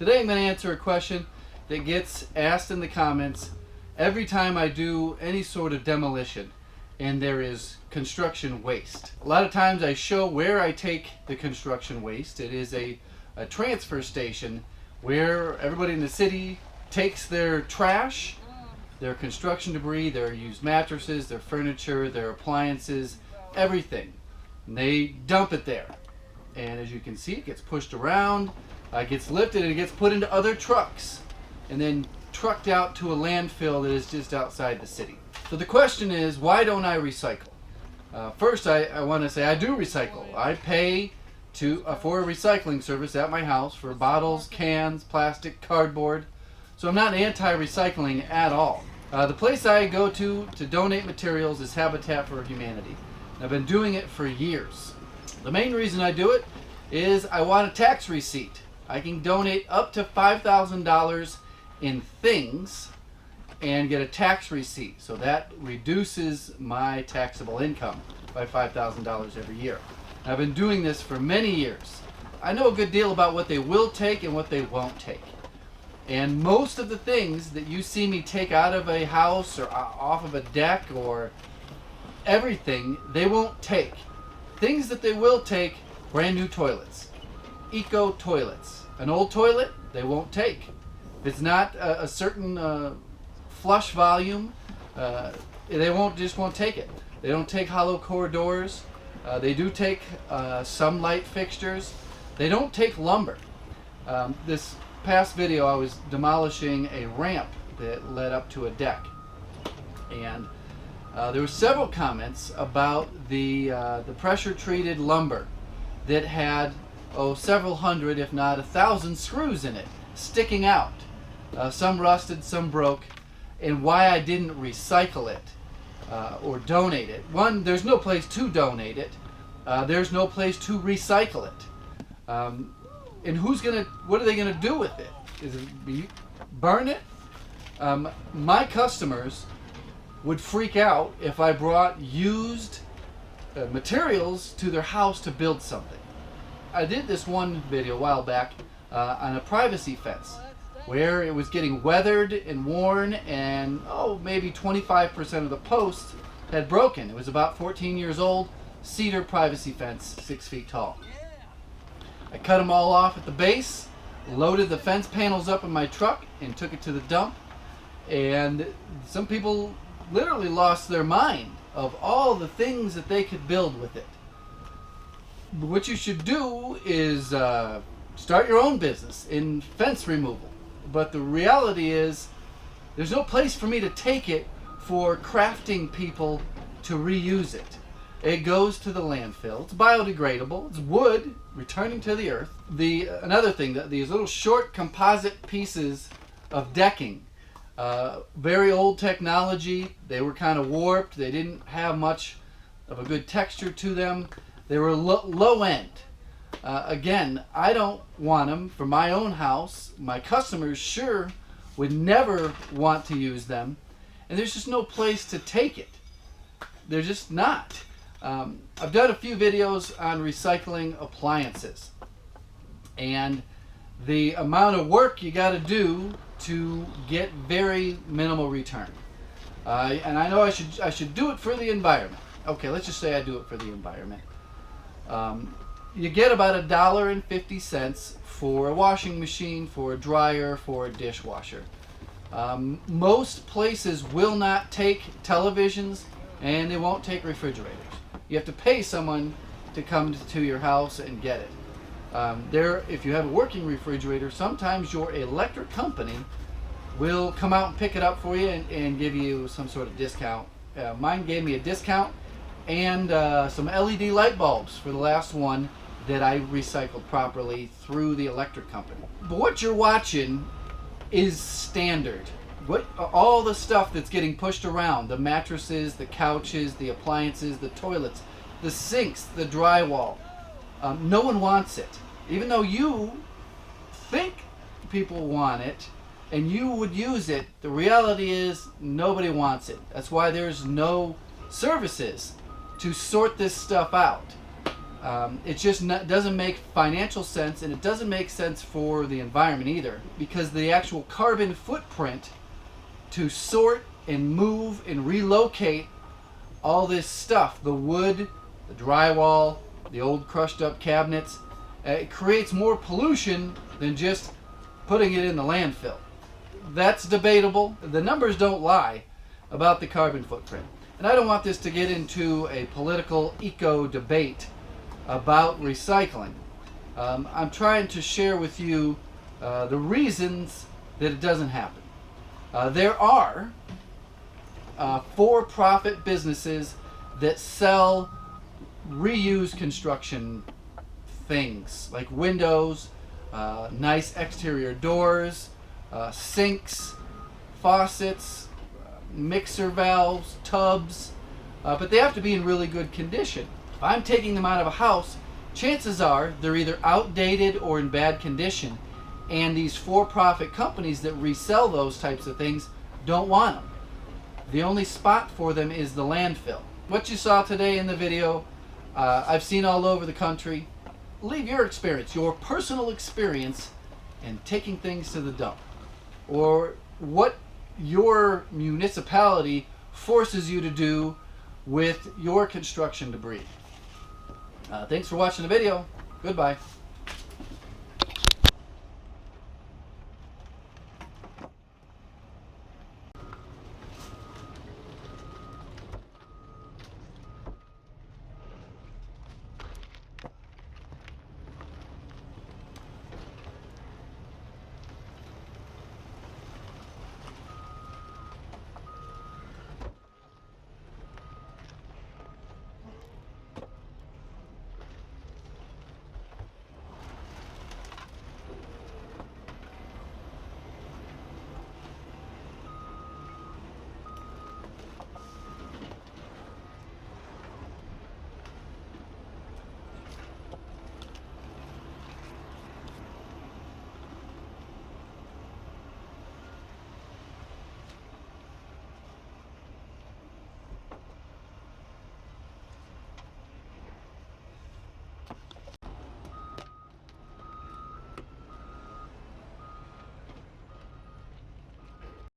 Today I'm going to answer a question that gets asked in the comments every time I do any sort of demolition and there is construction waste. A lot of times I show where I take the construction waste. It is a transfer station where everybody in the city takes their trash, their construction debris, their used mattresses, their furniture, their appliances, everything. And they dump it there. And as you can see, it gets pushed around, gets lifted, and it gets put into other trucks and then trucked out to a landfill that is just outside the city. So the question is, why don't I recycle? First, I want to say I do recycle. I pay for a recycling service at my house for bottles, cans, plastic, cardboard. So I'm not anti-recycling at all. The place I go to donate materials is Habitat for Humanity. I've been doing it for years. The main reason I do it is I want a tax receipt. I can donate up to $5,000 in things and get a tax receipt. So that reduces my taxable income by $5,000 every year. I've been doing this for many years. I know a good deal about what they will take and what they won't take. And most of the things that you see me take out of a house or off of a deck or everything, they won't take. Things that they will take: brand new toilets, eco toilets. An old toilet, they won't take. If it's not a certain flush volume, they won't take it. They don't take hollow core doors. They do take some light fixtures. They don't take lumber. This past video I was demolishing a ramp that led up to a deck, and there were several comments about the pressure treated lumber that had several hundred, if not 1,000 screws in it sticking out. Some rusted, some broke, and why I didn't recycle it or donate it. One, there's no place to donate it. There's no place to recycle it. And what are they gonna do with it? Is it burn it? My customers would freak out if I brought used materials to their house to build something. I did this one video a while back on a privacy fence where it was getting weathered and worn, and maybe 25% of the posts had broken. It was about 14 years old, cedar privacy fence, 6 feet tall. I cut them all off at the base, loaded the fence panels up in my truck, and took it to the dump. And some people literally lost their mind of all the things that they could build with it. But what you should do is start your own business in fence removal. But the reality is there's no place for me to take it for crafting people to reuse it. It goes to the landfill. It's biodegradable. It's wood returning to the earth. Another thing, these little short composite pieces of decking, very old technology. They were kind of warped. They didn't have much of a good texture to them. They were low end. Again, I don't want them for my own house. My customers sure would never want to use them. And there's just no place to take it. They're just not. I've done a few videos on recycling appliances and the amount of work you got to do to get very minimal return. And I know I should do it for the environment. Okay, let's just say I do it for the environment. You get about $1.50 for a washing machine, for a dryer, for a dishwasher. Most places will not take televisions, and they won't take refrigerators. You have to pay someone to come to your house and get it. If you have a working refrigerator, sometimes your electric company will come out and pick it up for you and give you some sort of discount. Mine gave me a discount and some LED light bulbs for the last one that I recycled properly through the electric company. But what you're watching is standard. All the stuff that's getting pushed around, the mattresses, the couches, the appliances, the toilets, the sinks, the drywall, no one wants it. Even though you think people want it and you would use it, the reality is nobody wants it. That's why there's no services to sort this stuff out. It just doesn't make financial sense, and it doesn't make sense for the environment either, because the actual carbon footprint to sort and move and relocate all this stuff, the wood, the drywall, the old crushed up cabinets, it creates more pollution than just putting it in the landfill. That's debatable. The numbers don't lie about the carbon footprint. And I don't want this to get into a political eco debate about recycling. I'm trying to share with you the reasons that it doesn't happen. There are for-profit businesses that sell reused construction things like windows, nice exterior doors, sinks, faucets, mixer valves, tubs, but they have to be in really good condition. If I'm taking them out of a house, chances are they're either outdated or in bad condition, and these for-profit companies that resell those types of things don't want them. The only spot for them is the landfill. What you saw today in the video, I've seen all over the country. Leave your experience, your personal experience, in taking things to the dump, or what your municipality forces you to do with your construction debris. Thanks for watching the video. Goodbye.